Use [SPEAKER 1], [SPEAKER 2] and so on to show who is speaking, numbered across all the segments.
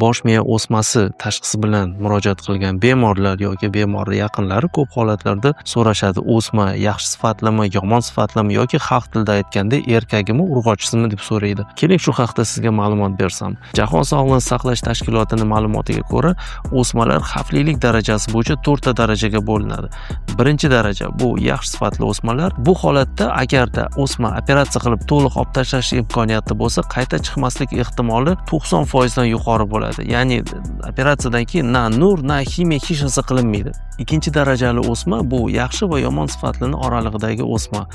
[SPEAKER 1] bosh miya o'smasi tashxisi bilan murojaat qilgan bemorlar yoki bemorning yaqinlari ko'p holatlarda so'rashadi, o'sma yaxshi sifatlimi, yomon sifatlimi yoki xalq tilida aytganda erkagimi, urg'ochisimi deb so'raydi. Keling shu haqda sizga ma'lumot bersam. Jahon sog'liqni saqlash tashkilotining ma'lumotiga ko'ra, o'smalar xavflilik darajasi bo'yicha 4 ta darajaga bo'linadi. Birinchi daraja bu yaxshi sifatli o'smalar. Bu holatda agarda o'sma operatsiya qilib to'liq olib tashlash imkoniyati bo'lsa, qayta chiqmaslik ehtimoli 90% dan yuqori bo'ladi. Ya'ni operatsiyadan keyin na nur, na ximiya hech narsa qilinmaydi. Ikkinchi darajali o'sma bu yaxshi va yomon sifatlining oralig'idagi o'sma.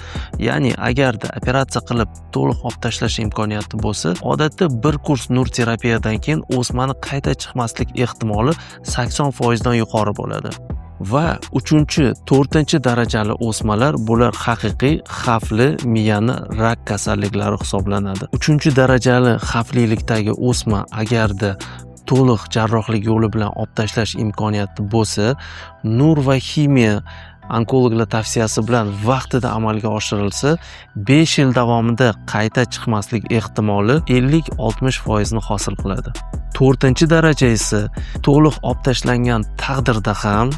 [SPEAKER 1] Ya'ni agarda operatsiya qilib to'liq olib tashlash imkoniyati bo'lsa, odatda bir kurs nur terapiyadan keyin o'smani qayta chiqmaslik ehtimoli 80% dan yuqori bo'ladi. Va 4-chi darajali o'smalar bular haqiqiy xavfli miyani rak kasalliklari hisoblanadi. 3-darajali xavflilikdagi o'sma agarda to'liq jarrohlik yo'li bilan olib tashlash imkoniyati bo'lsa, nur va ximiya onkologlar tavsiyasi bilan vaqtida amalga oshirilsa, 5 yil davomida qayta chiqmaslik ehtimoli 50-60% ni hosil qiladi. 4-daraja esa to'liq olib tashlangan taqdirda ham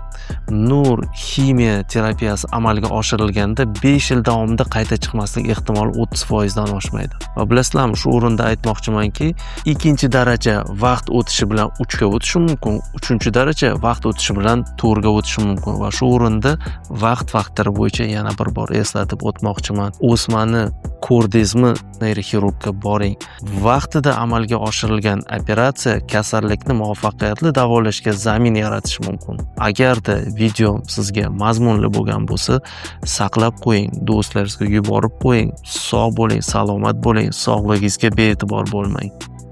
[SPEAKER 1] nur ximiya terapiyasi amalga oshirilganda 5 yil davomida qayta chiqmaslik ehtimoli 30% dan oshmaydi. Va bilasizlarmi, shu o'rinda aytmoqchimanki, 2-daraja vaqt o'tishi bilan 3 ga o'tishi mumkin, 3-daraja vaqt o'tishi bilan 4 ga o'tishi mumkin. Va shu o'rinda vaqt faktori bo'yicha yana bir bor eslatib o'tmoqchiman. O'smani ko'rdingizmi, neyroxirurgga boring. Vaqtida amalga oshirilgan operatsiya kasallikni muvaffaqiyatli davolashga zamin yaratishi mumkin. Agarda video sizga mazmunli bo'lgan bo'lsa, saqlab qo'ying, do'stlaringizga yuborib qo'ying. Sog' bo'ling, salomat bo'ling, sog'lig'ingizga bee'tibor bo'lmang.